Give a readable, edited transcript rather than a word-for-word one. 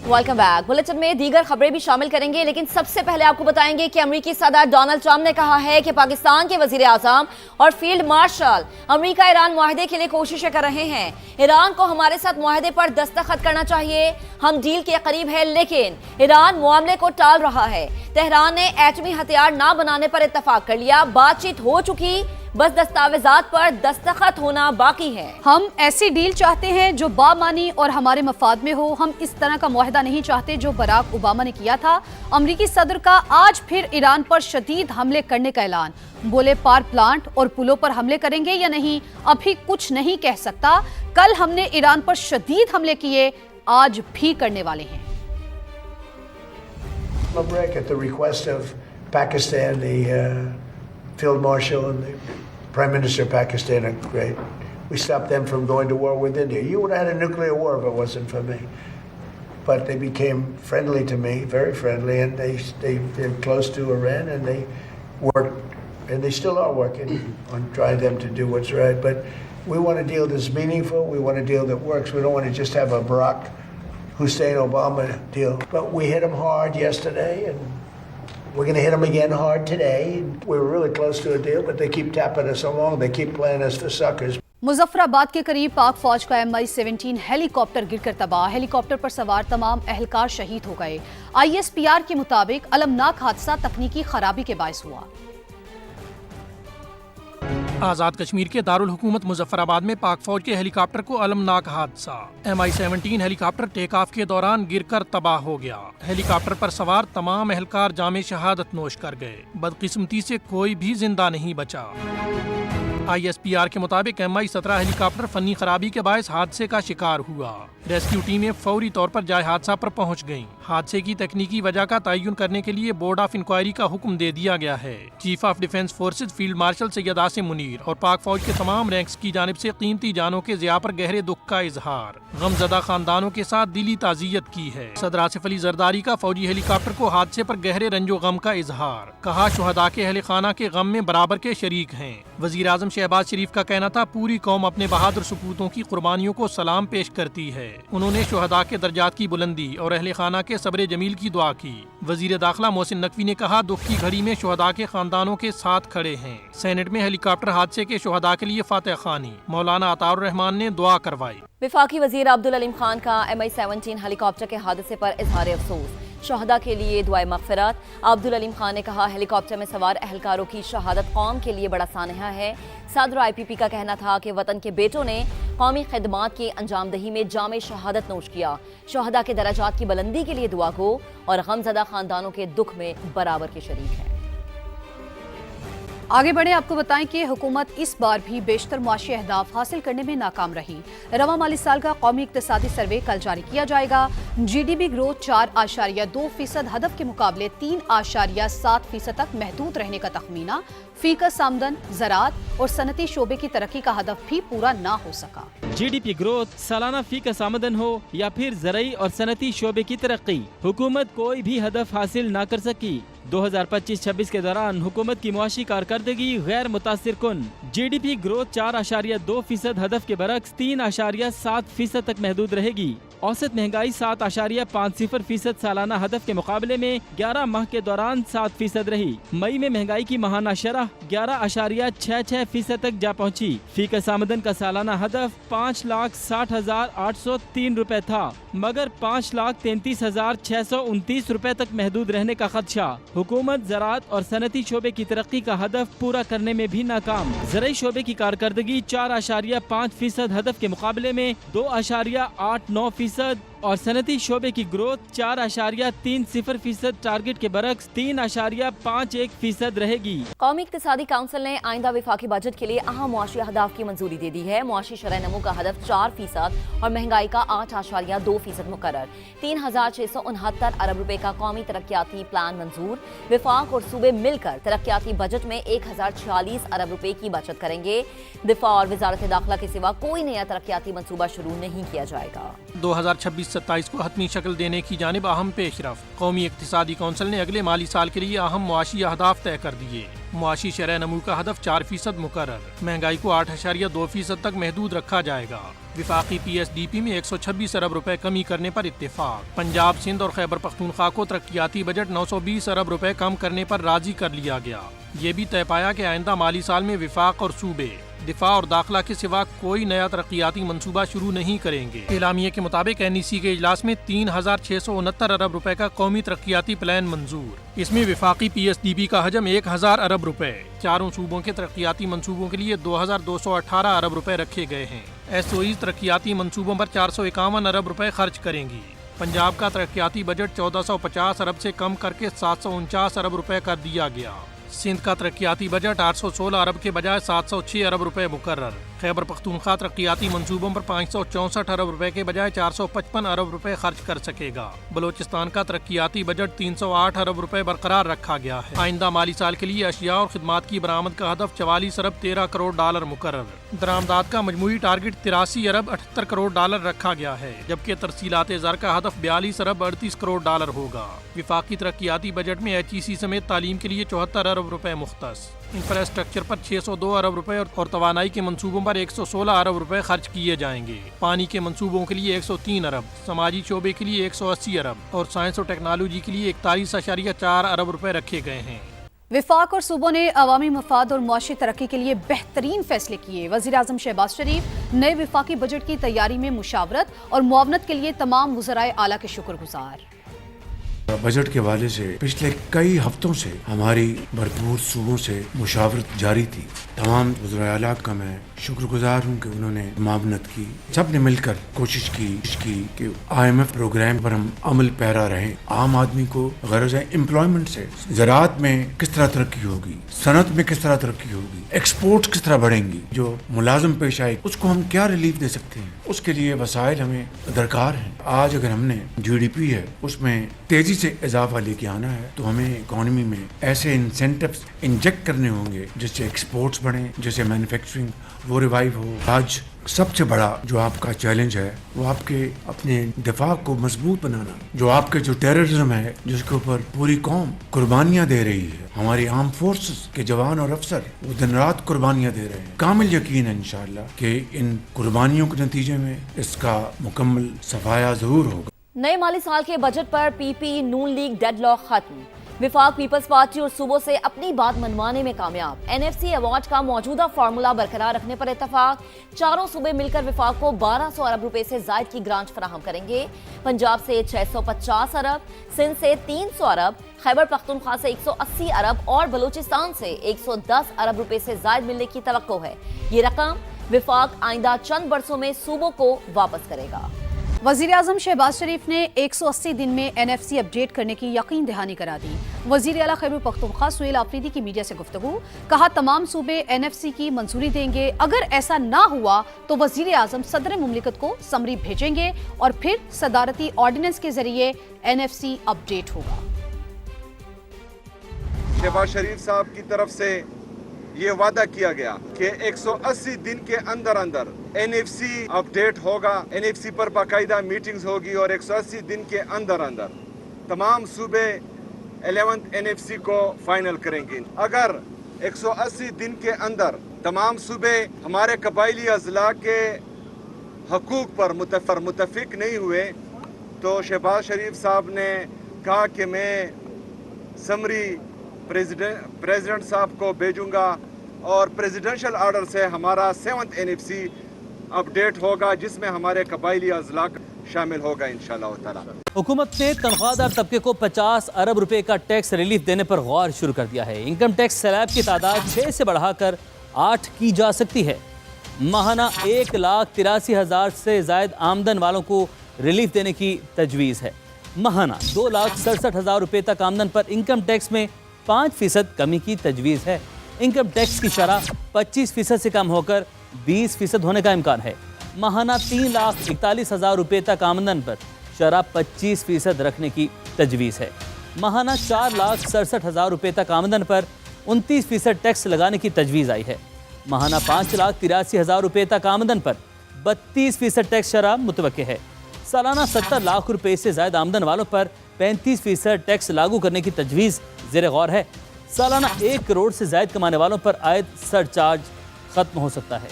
Welcome back. Bulletin में दीगर खबरें भी शामिल करेंगे, लेकिन सबसे पहले आपको बताएंगे कि अमेरिकी सदर डोनाल्ड ट्रंप ने कहा है कि पाकिस्तान के वजीर आजम और फील्ड मार्शल अमेरिका ईरान मुआहदे के लिए कोशिशें कर रहे हैं। ईरान को हमारे साथ मुआहदे पर दस्तखत करना चाहिए, हम डील के करीब है, लेकिन ईरान मामले को टाल रहा है। तेहरान ने एटमी हथियार ना बनाने पर इत्तफाक कर लिया, बातचीत हो चुकी, बस दस्तावेजात पर दस्तखत होना बाकी है। हम ऐसी डील चाहते हैं जो बामानी और हमारे मफाद में हो। हम इस तरह का मुआहदा नहीं चाहते जो बराक ओबामा ने किया था। अमरीकी सदर का आज फिर ईरान पर शदीद हमले करने का ऐलान। बोले पावर प्लांट और पुलों पर हमले करेंगे या नहीं, अभी कुछ नहीं कह सकता। कल हमने ईरान पर शदीद हमले किए, आज भी करने वाले हैं। At the request of Pakistan, the Field Marshal and the Prime Minister of Pakistan are great. We stopped them from going to war with India. You would have had a nuclear war if it wasn't for me. But they became friendly to me, very friendly, and they're close to Iran, and they worked, and they still are working on trying them to do what's right. But we want a deal that's meaningful. We want a deal that works. We don't want to just have a Barack Hussein Obama deal. But we hit them hard yesterday, and we're going to hit them again hard today. We were really close to a deal, but they keep tapping us along. They keep playing us for suckers. Muzaffarabad के करीब पाक फौज का MI-17 helicopter गिरकर तबाह। Helicopter पर सवार तमाम अहलकार शहीद हो गए। ISPR के मुताबिक अलमनाक हादसा तकनीकी खराबी के बायस हुआ। आज़ाद कश्मीर के दारुल हुकूमत मुजफ्फराबाद में पाक फौज के हेलीकॉप्टर को अलमनाक हादसा। MI-17 हेलीकॉप्टर टेक ऑफ के दौरान गिरकर तबाह हो गया। हेलीकॉप्टर पर सवार तमाम अहलकार जामे शहादत नोश कर गए। बदकिस्मती से कोई भी जिंदा नहीं बचा। ISPR के मुताबिक MI-17 हेलीकॉप्टर फनी खराबी के बायस हादसे का शिकार हुआ। रेस्क्यू टीमें फौरी तौर पर जाए हादसा पर पहुंच गईं। हादसे की तकनीकी वजह का तयन करने के लिए बोर्ड ऑफ इंक्वायरी का हुक्म दे दिया गया है। Chief of defence forces field marshal Syed Asim Munir और पाक फौज के तमाम रैंक्स की जानिब से कीमती जानों के ज़िया पर गहरे दुख का इजहार। गमजदा खानदानों के साथ दिली ताज़ियत की है। सदर आसिफ अली जरदारी का फौजी हेलीकॉप्टर को हादसे पर गहरे रंजो गम का इजहार। कहा शुहदा के अहले खाना के गम में बराबर के शरीक हैं। वजीर आजम शहबाज शरीफ का कहना था पूरी कौम अपने बहादुर सपूतों की कुर्बानियों को सलाम पेश करती है। उन्होंने शुहदा के दर्जात की बुलंदी और अहले खाना के सब्र जमील की दुआ की। वजीर दाखिला मोहसिन नकवी ने कहा दुख की घड़ी में शुहदा के खानदानों के साथ खड़े हैं। सेनेट में हेलीकॉप्टर हादसे के शुहदा के लिए फातह खानी मौलाना अताउर रहमान ने दुआ करवाई। वफाकी वजीर अब्दुल अलीम खान का MI-17 हेलीकॉप्टर के हादसे पर इजहार अफसोस। शहदा के लिए दुआए मग़फ़िरत। अब्दुल अलीम खान ने कहा हेलीकॉप्टर में सवार अहलकारों की शहादत कौम के लिए बड़ा सानहा है। सदर IPP का कहना था कि वतन के बेटों ने कौमी खिदमात की अंजामदही में जामे शहादत नोश किया। शहदा के दराजात की बुलंदी के लिए दुआ गो और गमज़दा खानदानों के दुख में बराबर के शरीक हैं। आगे बढ़े, आपको बताएं कि हुकूमत इस बार भी बेशतर मुआशी अहदाफ हासिल करने में नाकाम रही। रवा माली साल का कौमी इक्तिसादी सर्वे कल जारी किया जाएगा। GDP ग्रोथ 4.2% हदफ के मुकाबले 3.7% तक महदूद रहने का तखमीना। फीकस आमदन, ज़राअत और सनती शोबे की तरक्की का हदफ भी पूरा ना हो सका। GDP ग्रोथ, सालाना फीकस आमदन हो या फिर ज़रई और सनती शोबे की तरक्की, हुकूमत कोई भी हदफ हासिल ना कर सकी। 2025-26 के दौरान हुकूमत की मुआशी कारकर्दगी गैर मुतासिर कुन। GDP ग्रोथ 4.2% हदफ के बरक्स 3.7% तक महदूद रहेगी। औसत महंगाई 7.50% सालाना हदफ के मुकाबले में 11 माह के दौरान 7% रही। मई में महंगाई की माहाना शरह 11.66% तक जा पहुंची। फीकस आमदन का सालाना हदफ 5,60,803 रुपए था, मगर 5,33,629 रुपए तक महदूद रहने का खदशा। हुकूमत ज़राअत और सनती शोबे की तरक्की का हदफ पूरा करने में भी नाकाम। ज़रई शोबे की कारकर्दगी 4.5% हदफ के मुकाबले में 2.89% और सनती शोबे की ग्रोथ 4.30% टारगेट के बरक्स 3.51% रहेगी। कौमी इक्तिसादी काउंसिल ने आइंदा वफाकी बजट के लिए अहम मुआशी अहदाफ की मंजूरी दे दी है। मुआशी शरह नमू का हदफ 4% और महंगाई का 8.2% मुकर्रर। 3,669 अरब रुपए का कौमी तरक्याती प्लान मंजूर। वफाक और सूबे मिलकर तरक्याती बजट में 1,046 अरब रुपए की बचत करेंगे। दिफा और वजारत दाखिला के सिवा कोई नया तरक्याती मंसूबा शुरू नहीं किया जाएगा। 2026 26-27 को हतमी शक्ल देने की जानिब अहम पेशरफ। कौमी इक्तिसादी कौंसिल ने अगले माली साल के लिए अहम मुआशी अहदाफ तय कर दिए। मुआशी शरह नमू का हदफ 4% मुकर्रर। महंगाई को 8.2% तक महदूद रखा जाएगा। विफाकी PSDP में 126 अरब रुपए कमी करने पर इत्तेफाक। पंजाब, सिंध और खैबर पख्तूनख्वा को तरक्याती बजट 920 अरब रुपए कम करने पर राजी कर लिया गया। ये भी तय पाया कि आइंदा माली साल में विफाक और सूबे दिफा और दाखिला के सिवा कोई नया तरक्याती मंसूबा शुरू नहीं करेंगे। एलामिये के मुताबिक NEC के इजलास में 3669 अरब रुपए का कौमी तरक्याती प्लान मंजूर। इसमें विफाकी PSDP का हजम 1000 अरब रुपए, चारों सूबों के तरक्याती मंसूबों के लिए 2218 अरब रुपए रखे गए हैं। SOE तरक्याती मंसूबों पर 451 अरब रुपए खर्च करेंगी। पंजाब का तरक्याती बजट 1450 अरब से कम करके 749 अरब रुपए कर दिया गया। सिंध का तरक्याती बजट 816 अरब के बजाय 706 अरब रुपए मुकर्रर। खैबर पख्तूनख्वा तरक्याती मंसूबों पर 564 अरब रुपए के बजाय 455 अरब रुपए खर्च कर सकेगा। बलोचिस्तान का तरक्याती बजट 308 अरब रुपए बरकरार रखा गया है। आइंदा माली साल के लिए अशिया और खिदमात की बरामद का हदफ 44 अरब 13 करोड़ डॉलर मुकर्रर। दरामदात का मजमूई टारगेट 83 अरब 78 करोड़ डॉलर रखा गया है, जबकि तरसीलात ज़र का हदफ 42 अरब 38 करोड़ डॉलर होगा। विफाकी तरक्याती बजट में HEC समेत तालीम के लिए 74 अरब रुपए मुख्तस। इंफ्रास्ट्रक्चर पर 602 अरब रुपए और तवानाई के मंसूबों पर 116 अरब रुपए खर्च किए जाएंगे। पानी के मंसूबों के लिए 103 अरब, समाजी शोबे के लिए 180 अरब और साइंस और टेक्नोलॉजी के लिए 41.4 अरब रुपए रखे गए हैं। विफाक और सूबों ने अवामी मफाद और मुआशी तरक्की के लिए बेहतरीन फैसले किए। वज़ीर आज़म शहबाज शरीफ नए विफाकी बजट की तैयारी में मुशावरत और मुआवनत के लिए तमाम वज़राए आला के शुक्रगुजार। बजट के हवाले से पिछले कई हफ्तों से हमारी भरपूर सूबों से मुशावरत जारी थी। तमाम वज़राए आला का मैं शुक्रगुजार हूँ कि उन्होंने मुआवनत की। सब ने मिलकर कोशिश की कि IMF प्रोग्राम पर हम अमल पैरा रहें। आम आदमी को गरज है एम्प्लॉयमेंट से, ज़राअत में किस तरह तरक्की होगी, सनत में किस तरह तरक्की होगी, एक्सपोर्ट किस तरह बढ़ेंगी, जो मुलाजिम पेश आए उसको हम क्या रिलीफ दे सकते हैं, उसके लिए वसाइल हमें दरकार हैं। आज अगर हमने GDP है उसमें तेजी से इजाफा लेके आना है तो हमें इकोनॉमी में ऐसे इंसेंटिव्स इंजेक्ट करने होंगे जिससे एक्सपोर्ट्स बढ़ें, जिससे मैन्युफैक्चरिंग वो रिवाइव हो। आज सबसे बड़ा जो आपका चैलेंज है वो आपके अपने दिफा को मजबूत बनाना, जो आपके जो टेररिज्म है जिसके ऊपर पूरी कौम कुर्बानियां दे रही है। हमारी आर्म फोर्सेस के जवान और अफसर वो दिन रात कुर्बानियां दे रहे हैं। कामिल यकीन है इंशाअल्लाह कि इन कुर्बानियों के नतीजे में इसका मुकम्मल सफाया जरूर होगा। नए माली साल के बजट पर PP नून लीग डेडलॉक खत्म। विफाक पीपल्स पार्टी और सूबों से अपनी बात मनवाने में कामयाब। NFC अवार्ड का मौजूदा फार्मूला बरकरार रखने पर इत्तफाक। चारों सूबे मिलकर विफाक को 1200 अरब रुपए से जायद की ग्रांट फराहम करेंगे। पंजाब से 650 अरब, सिंध से 300 अरब, खैबर पख्तूनख्वा से 180 अरब और बलूचिस्तान से 110 अरब रुपए से जायद मिलने की तवक्को है। ये रकम विफाक आइंदा चंद बरसों में सूबों को वापस करेगा। वज़ीर आज़म शहबाज शरीफ ने 180 दिन में NFC अपडेट करने की यकीन दहानी करा दी। वज़ीर आला खैबर पख्तूनख्वा सुहेल आफरीदी की मीडिया से गुफ्तगू, कहा तमाम सूबे NFC की मंजूरी देंगे। अगर ऐसा ना हुआ तो वज़ीर आज़म सदर मुमलिकत को समरी भेजेंगे और फिर सदारती ऑर्डिनेंस के जरिए NFC अपडेट होगा। शहबाज शरीफ साहब की तरफ से ये वादा किया गया कि 180 दिन के अंदर अंदर NFC अपडेट होगा, NFC पर बाकायदा मीटिंग्स होगी और 180 दिन के अंदर अंदर तमाम सूबे 11th NFC को फाइनल करेंगे। अगर 180 दिन के अंदर तमाम सूबे हमारे कबायली अजला के हकूक पर मुतफिक नहीं हुए तो शहबाज शरीफ साहब ने कहा कि मैं समरी प्रेसिडेंट साहब को भेजूंगा और प्रेसिडेंशियल ऑर्डर से हमारा 7th NFC अपडेट होगा जिसमें हमारे कबायली अजला शामिल होगा इंशाअल्लाह ताला। हुकूमत ने तनख्वाहदार तबके को 50 अरब रुपए का टैक्स रिलीफ देने पर गौर शुरू कर दिया है। इनकम टैक्स स्लैब की तादाद 6 से बढ़ाकर 8 की जा सकती है। माहाना 1,83,000 से जायद आमदन वालों को रिलीफ देने की तजवीज़ है। माहाना 2,67,000 रुपये तक आमदन पर इनकम टैक्स में 5% कमी की तजवीज़ है। इनकम टैक्स की शरह 25% से कम होकर 20% होने का इम्कान है। माहाना 3,41,000 रुपये तक आमदन पर शरह 25% रखने की तजवीज़ है। माहाना 4,67,000 रुपये तक आमदन पर 29% टैक्स लगाने की तजवीज़ आई है। माहाना 5,83,000 रुपये तक आमदन पर 32% टैक्स शरह मुतवक्के है। سالانہ 70 لاکھ روپے سے زائد آمدن والوں پر 35% ٹیکس لاگو کرنے کی تجویز زیر غور ہے۔ سالانہ 1 کروڑ سے زائد کمانے والوں پر عائد سر چارج ختم ہو سکتا ہے۔